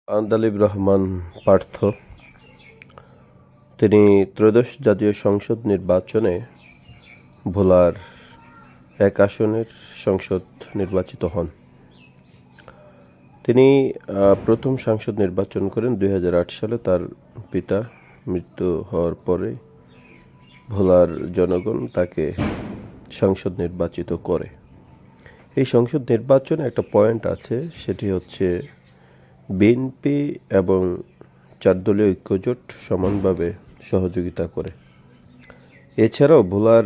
আন্দালিব রহমান পার্থ। তিনি ত্রয়োদশ জাতীয় সংসদ নির্বাচনে ভোলার এক আসনের সংসদ নির্বাচিত হন। তিনি প্রথম সংসদ নির্বাচন করেন 2008 সালে। তার পিতা মৃত্যু হওয়ার পরে ভোলার জনগণ তাকে সংসদ নির্বাচিত করে। এই সংসদ নির্বাচনে একটা পয়েন্ট আছে, সেটি হচ্ছে বিএনপি এবং 4 দলীয় ঐক্যজোট সমানভাবে সহযোগিতা করে। এছাড়াও ভোলার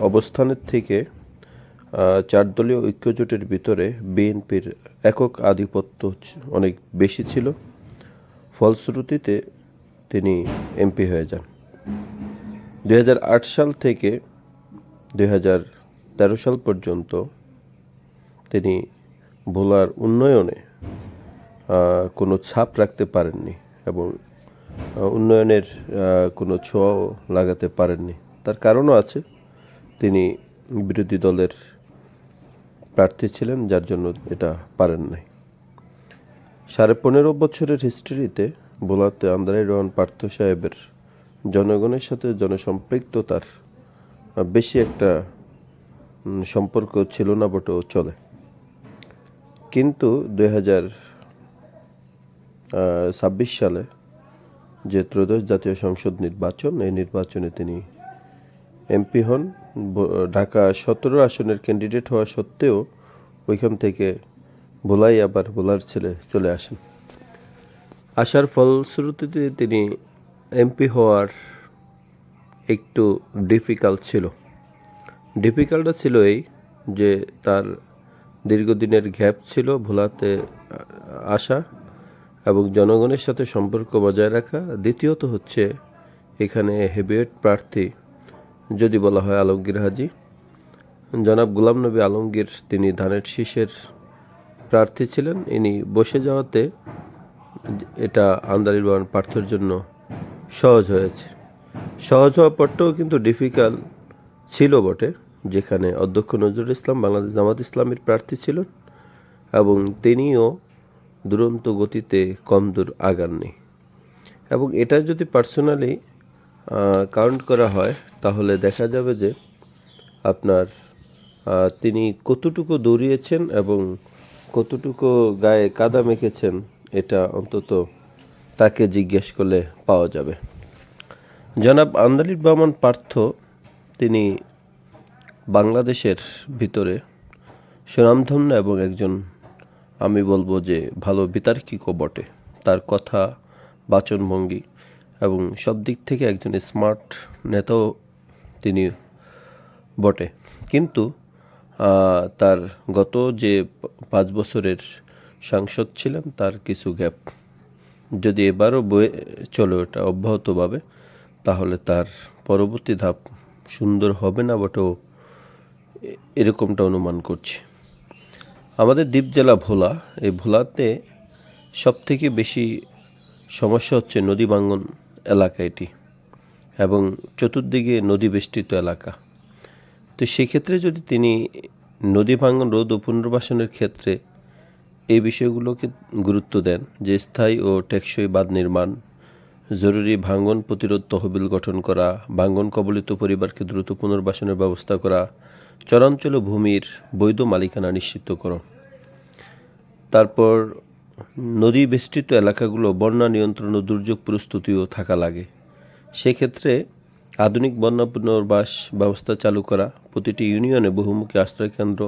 অবস্থানের থেকে 4 দলীয় ঐক্যজোটের ভিতরে বিএনপির একক আধিপত্য অনেক বেশি ছিল। ফলশ্রুতিতে তিনি এমপি হয়ে যান। 2008 সাল থেকে 2013 সাল পর্যন্ত তিনি ভোলার উন্নয়নে কোনো ছাপ রাখতে পারেননি এবং উন্নয়নের কোনো ছোঁয়াও লাগাতে পারেননি। তার কারণও আছে, তিনি বিরোধী দলের প্রার্থী ছিলেন, যার জন্য এটা পারেন নাই। 15.5 বছরের হিস্ট্রিতে ভোলাতে আন্দালিব রহমান পার্থ সাহেবের জনগণের সাথে জনসম্পৃক্ততার বেশি একটা সম্পর্ক ছিল না বটেও চলে। কিন্তু 2026 সালে যে ত্রয়োদশ জাতীয় সংসদ নির্বাচন, এই নির্বাচনে তিনি এমপি হন। ঢাকা 17 আসনের ক্যান্ডিডেট হওয়া সত্ত্বেও ওইখান থেকে ভোলাই আবার ভোলার ছেলে চলে আসেন। আসার ফলশ্রুতিতে তিনি এমপি হওয়ার একটু ডিফিকাল্ট ছিল এই যে তার দীর্ঘদিনের গ্যাপ ছিল ভোলাতে আসা এবং জনগণের সাথে সম্পর্ক বজায় রাখা। দ্বিতীয়ত হচ্ছে এখানে হেভিওয়েট প্রার্থী যদি বলা হয় আলমগীর হাজী, জনাব গোলাম নবী আলমগীর, তিনি ধানের শীষের প্রার্থী ছিলেন। ইনি বসে যাওয়াতে এটা আন্দালিব রহমান পার্থর জন্য সহজ হয়েছে। সহজ হওয়ার পরটাও কিন্তু ডিফিকাল্ট ছিল বটে, যেখানে অধ্যক্ষ নজরুল ইসলাম বাংলাদেশ জামাত ইসলামীর প্রার্থী ছিলেন এবং তিনিও দুরন্ত গতিতে কম দূর আগাননি। এবং এটা যদি পার্সোনালি কাউন্ট করা হয় তাহলে দেখা যাবে যে আপনার তিনি কতটুকু দৌড়িয়েছেন এবং কতটুকু গায়ে কাদা মেখেছেন, এটা অন্তত তাকে জিজ্ঞেস করলে পাওয়া যাবে। জনাব আন্দালিব রহমান পার্থ তিনি বাংলাদেশের ভিতরে সুনামধন্য এবং একজন, আমি বলবো যে ভালো বিতার্কিকও বটে। তার কথা, বাচনভঙ্গি এবং সব দিক থেকে একজন স্মার্ট নেতাও তিনি বটে। কিন্তু তার গত যে 5 বছরের সাংসদ ছিলেন তার কিছু গ্যাপ যদি এবারও বয়ে চলে ওটা অব্যাহতভাবে, তাহলে তার পরবর্তী ধাপ সুন্দর হবে না বটেও এরকমটা অনুমান করছি। আমাদের দ্বীপ জেলা ভোলা, এই ভোলাতে সবথেকে বেশি সমস্যা হচ্ছে নদী ভাঙ্গন এলাকা এটি, এবং চতুর্দিকে নদী বেষ্টিত এলাকা। তো সেক্ষেত্রে যদি তিনি নদী ভাঙ্গন রোধ ও পুনর্বাসনের ক্ষেত্রে এই বিষয়গুলোকে গুরুত্ব দেন, যে স্থায়ী ও টেকসই বাঁধ নির্মাণ, জরুরি ভাঙ্গন প্রতিরোধ তহবিল গঠন করা, ভাঙ্গন কবলিত পরিবারকে দ্রুত পুনর্বাসনের ব্যবস্থা করা, চরাঞ্চল ভূমির বৈধ মালিকানা নিশ্চিতকরণ, তারপর নদী বেষ্টিত এলাকাগুলো বন্যা নিয়ন্ত্রণ ও দুর্যোগ প্রস্তুতিও থাকা লাগে। সেক্ষেত্রে আধুনিক বন্যা পুনর্বাস ব্যবস্থা চালু করা, প্রতিটি ইউনিয়নে বহুমুখী আশ্রয়কেন্দ্র,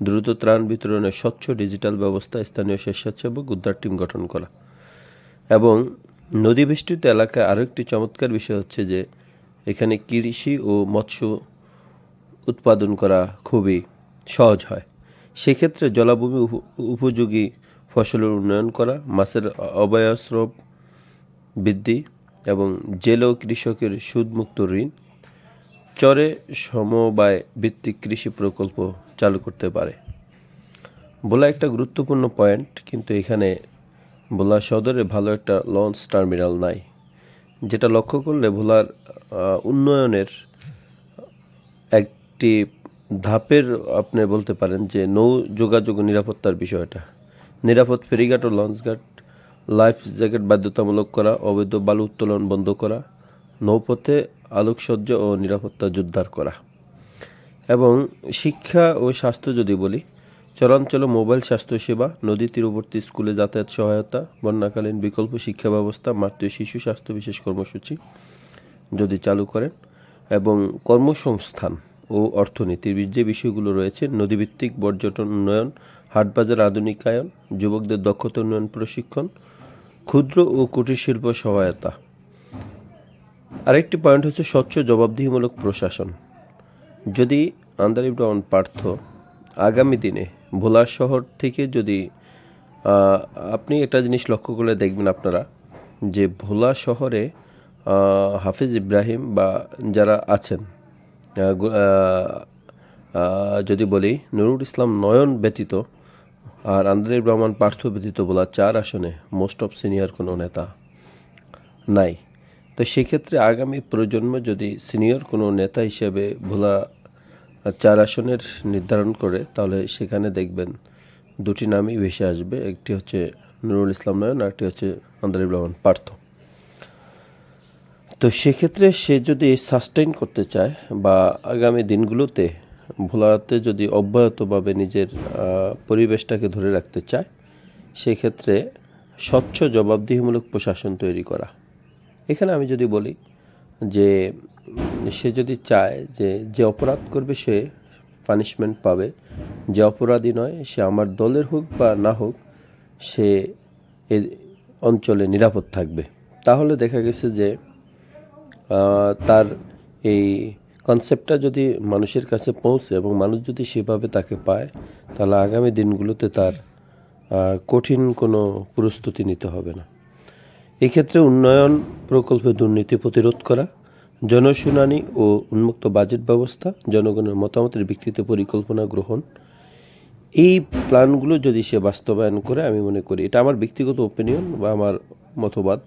দ্রুত ত্রাণ বিতরণের স্বচ্ছ ডিজিটাল ব্যবস্থা, স্থানীয় স্বেচ্ছাসেবক উদ্ধার টিম গঠন করা। এবং নদী বেষ্টিত এলাকায় আরও একটি চমৎকার বিষয় হচ্ছে যে এখানে কৃষি ও মৎস্য উৎপাদন করা খুবই সহজ হয়। সেক্ষেত্রে জলাভূমি উপযোগী ফসলের উন্নয়ন করা, মাছের অভয়াশ্রম বৃদ্ধি এবং জেলে কৃষকের সুদমুক্ত ঋণ, চরে সমবায় ভিত্তিক কৃষি প্রকল্প চালু করতে পারে। ভোলা একটা গুরুত্বপূর্ণ পয়েন্ট, কিন্তু এখানে ভোলা সদরে ভালো একটা লঞ্চ টার্মিনাল নাই, যেটা লক্ষ্য করলে ভোলার উন্নয়নের একটি ধাপের আপনি বলতে পারেন যে নৌ যোগাযোগ নিরাপত্তার বিষয়টা। নিরাপদ ফেরিঘাট ও লঞ্চঘাট লাইফ জ্যাকেট বাধ্যতামূলক করা, অবৈধ বালু উত্তোলন বন্ধ করা, নৌপথে আলোকসজ্জা ও নিরাপত্তা জোরদার করা। এবং শিক্ষা ও স্বাস্থ্য যদি বলি, চরাঞ্চলে মোবাইল স্বাস্থ্যসেবা, নদী তীরবর্তী স্কুলে যাতায়াত সহায়তা, বন্যাকালীন বিকল্প শিক্ষা ব্যবস্থা, মাতৃ শিশু স্বাস্থ্য বিশেষ কর্মসূচি যদি চালু করেন, এবং কর্মসংস্থান ও অর্থনীতির যে বিষয়গুলো রয়েছে, নদীভিত্তিক পর্যটন উন্নয়ন, হাটবাজার আধুনিকায়ন, যুবকদের দক্ষতা উন্নয়ন প্রশিক্ষণ, ক্ষুদ্র ও কুটির শিল্প সহায়তা। আরেকটি পয়েন্ট হচ্ছে স্বচ্ছ জবাবদিহিমূলক প্রশাসন। যদি আন্দালিব রহমান পার্থ আগামী দিনে ভোলা শহর থেকে যদি আপনি একটা জিনিস লক্ষ্য করলে দেখবেন আপনারা যে ভোলা শহরে হাফিজ ইব্রাহিম বা যারা আছেন, যদি বলি নুরুল ইসলাম নয়ন ব্যতীত আর আন্দালিব রহমান পার্থ ব্যতীত ভোলা 4 আসনে মোস্ট অফ সিনিয়র কোনো নেতা নাই। তো সেক্ষেত্রে আগামী প্রজন্ম যদি সিনিয়র কোনো নেতা হিসেবে ভোলা 4 আসনের নির্ধারণ করে, তাহলে সেখানে দেখবেন দুটি নামই ভেসে আসবে, একটি হচ্ছে নুরুল ইসলাম নয়ন, আরেকটি হচ্ছে আন্দালিব রহমান পার্থ। তো সেক্ষেত্রে সে যদি সাস্টেইন করতে চায় বা আগামী দিনগুলোতে ভোলাতে যদি অব্যাহতভাবে নিজের পরিবেশটাকে ধরে রাখতে চায়, সেক্ষেত্রে স্বচ্ছ জবাবদিহিমূলক প্রশাসন তৈরি করা। এখানে আমি যদি বলি যে সে যদি চায় যে অপরাধ করবে সে পানিশমেন্ট পাবে, যে অপরাধী নয় সে আমার দলের হোক বা না হোক সে এ অঞ্চলে নিরাপদ থাকবে, তাহলে দেখা গেছে যে তার এই কনসেপ্টটা যদি মানুষের কাছে পৌঁছে এবং মানুষ যদি সেভাবে তাকে পায়, তাহলে আগামী দিনগুলোতে তার কঠিন কোনো প্রস্তুতি নিতে হবে না। এক্ষেত্রে উন্নয়ন প্রকল্পে দুর্নীতি প্রতিরোধ করা, জনশুনানি ও উন্মুক্ত বাজেট ব্যবস্থা, জনগণের মতামতের ভিত্তিতে পরিকল্পনা গ্রহণ, এই প্ল্যানগুলো যদি সে বাস্তবায়ন করে, আমি মনে করি, এটা আমার ব্যক্তিগত ওপিনিয়ন বা আমার মতবাদ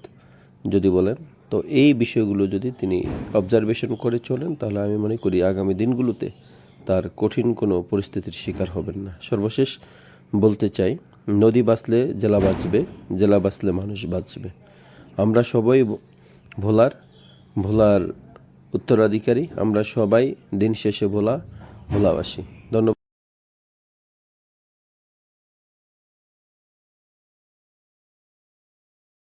যদি বলেন, তো এই বিষয়গুলো যদি তিনি অবজারভেশন করে চলেন, তাহলে আমি মনে করি আগামী দিনগুলোতে তার কঠিন কোনো পরিস্থিতির শিকার হবেন না। সর্বশেষ বলতে চাই, নদী বাঁচলে জেলা বাঁচবে, জেলা বাঁচলে মানুষ বাঁচবে। আমরা সবাই ভোলার উত্তরাধিকারী, আমরা সবাই দিন শেষে ভোলাবাসী।